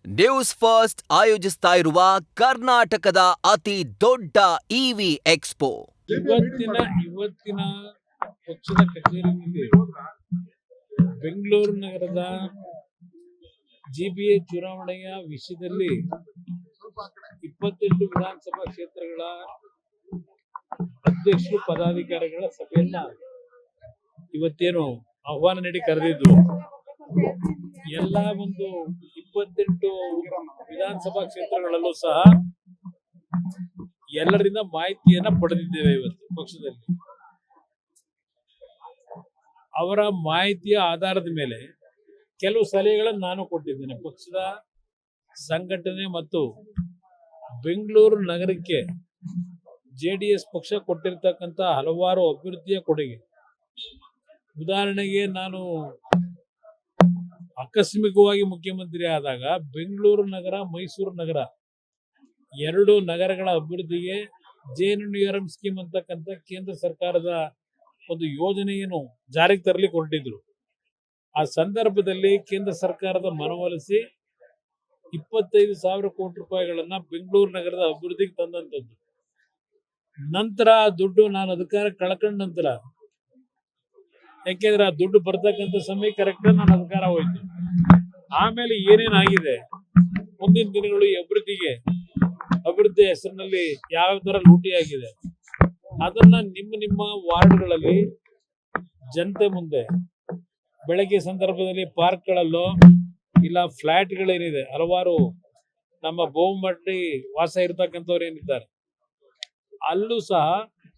News first ಆಯೋಜಿಸ್ತಾ ಇರುವ ಕರ್ನಾಟಕದ ಅತಿ ದೊಡ್ಡ ಇವಿ ಎಕ್ಸ್ಪೋ ಇವತ್ತಿನ ಪಕ್ಷದ ಕಚೇರಿಯಲ್ಲಿ ಬೆಂಗಳೂರು ನಗರದ ಜಿಬಿಎ ಚುನಾವಣೆಯ ವಿಷಯದಲ್ಲಿ 28 ವಿಧಾನಸಭಾ ಕ್ಷೇತ್ರಗಳ ಅಧ್ಯಕ್ಷರು ಪದಾಧಿಕಾರಿಗಳ ಸಭೆಯನ್ನ ಇವತ್ತೇನು ಆಹ್ವಾನ ನೀಡಿ ಕರೆದಿದ್ದು ಎಲ್ಲ ಒಂದು 28 ವಿಧಾನಸಭಾ ಕ್ಷೇತ್ರಗಳಲ್ಲೂ ಸಹ ಎಲ್ಲರಿಂದ ಮಾಹಿತಿಯನ್ನ ಪಡೆದಿದ್ದೇವೆ. ಇವತ್ತು ಪಕ್ಷದಲ್ಲಿ ಅವರ ಮಾಹಿತಿಯ ಆಧಾರದ ಮೇಲೆ ಕೆಲವು ಸಲಹೆಗಳನ್ನು ನಾನು ಕೊಟ್ಟಿದ್ದೇನೆ. ಪಕ್ಷದ ಸಂಘಟನೆ ಮತ್ತು ಬೆಂಗಳೂರು ನಗರಕ್ಕೆ ಜೆಡಿಎಸ್ ಪಕ್ಷ ಕೊಟ್ಟಿರ್ತಕ್ಕಂಥ ಹಲವಾರು ಅಭಿವೃದ್ಧಿಯ ಕೊಡುಗೆ. ಉದಾಹರಣೆಗೆ, ನಾನು ಆಕಸ್ಮಿಕವಾಗಿ ಮುಖ್ಯಮಂತ್ರಿ ಆದಾಗ ಬೆಂಗಳೂರು ನಗರ, ಮೈಸೂರು ನಗರ ಎರಡು ನಗರಗಳ ಅಭಿವೃದ್ಧಿಗೆ JNNURM ಸ್ಕೀಮ್ ಅಂತಕ್ಕಂಥ ಕೇಂದ್ರ ಸರ್ಕಾರದ ಒಂದು ಯೋಜನೆಯನ್ನು ಜಾರಿಗೆ ತರಲಿಕ್ಕೆ ಹೊರಟಿದ್ರು. ಆ ಸಂದರ್ಭದಲ್ಲಿ ಕೇಂದ್ರ ಸರ್ಕಾರದ ಮನವೊಲಿಸಿ 25,000 ಕೋಟಿ ರೂಪಾಯಿಗಳನ್ನ ಬೆಂಗಳೂರು ನಗರದ ಅಭಿವೃದ್ಧಿಗೆ ತಂದಂಥದ್ದು. ನಂತರ ಆ ದುಡ್ಡು ನಾನು ಅಧಿಕಾರ ಕಳ್ಕೊಂಡ ನಂತರ, ಯಾಕೆಂದ್ರೆ ಆ ದುಡ್ಡು ಬರ್ತಕ್ಕಂಥ ಸಮಯ ಕರೆಕ್ಟ್ ನಾನು ಅಧಿಕಾರ ಹೋಯ್ತು. ಆಮೇಲೆ ಏನೇನಾಗಿದೆ ಮುಂದಿನ ದಿನಗಳು ಈ ಅಭಿವೃದ್ಧಿ ಹೆಸರಿನಲ್ಲಿ ಯಾವ ತರ ಲೂಟಿ ಆಗಿದೆ ಅದನ್ನ ನಿಮ್ಮ ವಾರ್ಡ್ಗಳಲ್ಲಿ ಜನತೆ ಮುಂದೆ ಬೆಳಗ್ಗೆ ಸಂದರ್ಭದಲ್ಲಿ ಪಾರ್ಕ್ಗಳಲ್ಲೋ ಇಲ್ಲ ಫ್ಲಾಟ್ಗಳೇನಿದೆ, ಹಲವಾರು ನಮ್ಮ ಬಹುಮಟ್ಟಿ ವಾಸ ಇರತಕ್ಕಂಥವ್ರು ಏನಿದ್ದಾರೆ ಅಲ್ಲೂ ಸಹ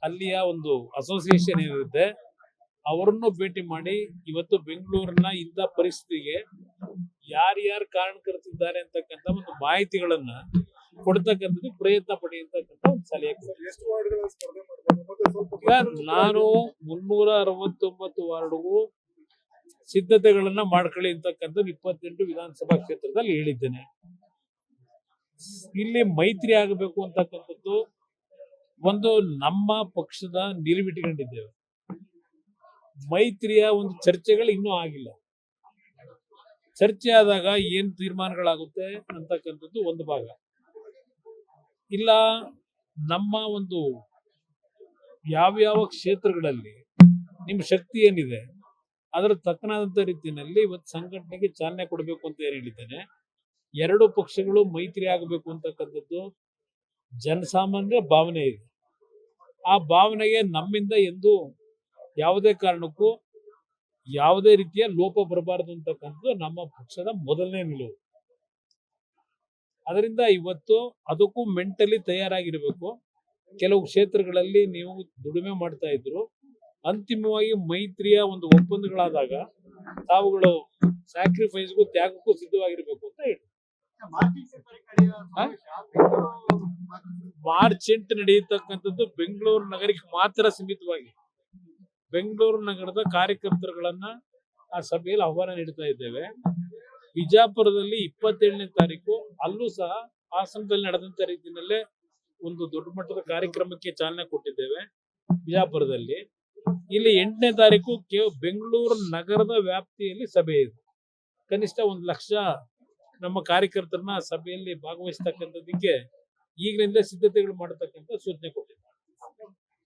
ಅಲ್ಲಿಯ ಒಂದು ಅಸೋಸಿಯೇಷನ್ ಏನಿರುತ್ತೆ ಅವರನ್ನು ಭೇಟಿ ಮಾಡಿ ಇವತ್ತು ಬೆಂಗಳೂರಿನ ಇಂಥ ಪರಿಸ್ಥಿತಿಗೆ ಯಾರ್ಯಾರು ಕಾರಣಕರ್ತಿದ್ದಾರೆ ಅಂತಕ್ಕಂಥ ಒಂದು ಮಾಹಿತಿಗಳನ್ನ ಕೊಡ್ತಕ್ಕಂಥದ್ದು ಪ್ರಯತ್ನ ಪಡೆಯತಕ್ಕಂಥ ಒಂದು ಸಲಹೆ. ಈಗ ನಾನು 369 ವಾರ್ಡ್ಗೂ ಸಿದ್ಧತೆಗಳನ್ನ ಮಾಡ್ಕೊಳ್ಳಿ ಅಂತಕ್ಕಂಥದ್ದು 28 ವಿಧಾನಸಭಾ ಕ್ಷೇತ್ರದಲ್ಲಿ ಹೇಳಿದ್ದೇನೆ. ಇಲ್ಲಿ ಮೈತ್ರಿ ಆಗಬೇಕು ಅಂತಕ್ಕಂಥದ್ದು ಒಂದು ನಮ್ಮ ಪಕ್ಷದ ನಿಲುವಿಟ್ಟುಕೊಂಡಿದ್ದೇವೆ. ಮೈತ್ರಿಯ ಒಂದು ಚರ್ಚೆಗಳು ಇನ್ನೂ ಆಗಿಲ್ಲ. ಚರ್ಚೆ ಆದಾಗ ಏನ್ ತೀರ್ಮಾನಗಳಾಗುತ್ತೆ ಅಂತಕ್ಕಂಥದ್ದು ಒಂದು ಭಾಗ. ಇಲ್ಲ ನಮ್ಮ ಒಂದು ಯಾವ್ಯಾವ ಕ್ಷೇತ್ರಗಳಲ್ಲಿ ನಿಮ್ಮ ಶಕ್ತಿ ಏನಿದೆ ಅದರ ತಕ್ಕನಾದಂಥ ರೀತಿಯಲ್ಲಿ ಇವತ್ತು ಸಂಘಟನೆಗೆ ಚಾಲನೆ ಕೊಡಬೇಕು ಅಂತ ಏನು ಹೇಳಿದ್ದೇನೆ. ಎರಡು ಪಕ್ಷಗಳು ಮೈತ್ರಿ ಆಗಬೇಕು ಅಂತಕ್ಕಂಥದ್ದು ಜನಸಾಮಾನ್ಯರ ಭಾವನೆ ಇದೆ. ಆ ಭಾವನೆಗೆ ನಮ್ಮಿಂದ ಎಂದು ಯಾವುದೇ ಕಾರಣಕ್ಕೂ ಯಾವುದೇ ರೀತಿಯ ಲೋಪ ಬರಬಾರದು ಅಂತಕ್ಕಂಥದ್ದು ನಮ್ಮ ಪಕ್ಷದ ಮೊದಲನೇ ನಿಲುವು. ಅದರಿಂದ ಇವತ್ತು ಅದಕ್ಕೂ ಮೆಂಟಲಿ ತಯಾರಾಗಿರ್ಬೇಕು. ಕೆಲವು ಕ್ಷೇತ್ರಗಳಲ್ಲಿ ನೀವು ದುಡಿಮೆ ಮಾಡ್ತಾ ಇದ್ರು, ಅಂತಿಮವಾಗಿ ಮೈತ್ರಿಯ ಒಂದು ಒಪ್ಪಂದಗಳಾದಾಗ ತಾವುಗಳು ಸ್ಯಾಕ್ರಿಫೈಸ್ಗೂ ತ್ಯಾಗಕ್ಕೂ ಸಿದ್ಧವಾಗಿರ್ಬೇಕು ಅಂತ ಹೇಳಿ. ಮಾರ್ಚ್ 8 ನಡೆಯತಕ್ಕಂಥದ್ದು ಬೆಂಗಳೂರು ನಗರಕ್ಕೆ ಮಾತ್ರ ಸೀಮಿತವಾಗಿ ಬೆಂಗಳೂರು ನಗರದ ಕಾರ್ಯಕರ್ತರುಗಳನ್ನ ಆ ಸಭೆಯಲ್ಲಿ ಆಹ್ವಾನ ನೀಡ್ತಾ ಇದ್ದೇವೆ. ಬಿಜಾಪುರದಲ್ಲಿ 27ನೇ ತಾರೀಕು ಅಲ್ಲೂ ಸಹ ಹಾಸನದಲ್ಲಿ ನಡೆದಂತ ರೀತಿಯಲ್ಲೇ ಒಂದು ದೊಡ್ಡ ಮಟ್ಟದ ಕಾರ್ಯಕ್ರಮಕ್ಕೆ ಚಾಲನೆ ಕೊಟ್ಟಿದ್ದೇವೆ ಬಿಜಾಪುರದಲ್ಲಿ. ಇಲ್ಲಿ 8ನೇ ತಾರೀಕು ಬೆಂಗಳೂರು ನಗರದ ವ್ಯಾಪ್ತಿಯಲ್ಲಿ ಸಭೆ ಇದೆ. ಕನಿಷ್ಠ 1 ಲಕ್ಷ ನಮ್ಮ ಕಾರ್ಯಕರ್ತರನ್ನ ಸಭೆಯಲ್ಲಿ ಭಾಗವಹಿಸ್ತಕ್ಕಂಥದಕ್ಕೆ ಈಗಲಿಂದ ಸಿದ್ಧತೆಗಳು ಮಾಡತಕ್ಕಂಥ ಸೂಚನೆ ಕೊಟ್ಟಿದ್ದೇವೆ.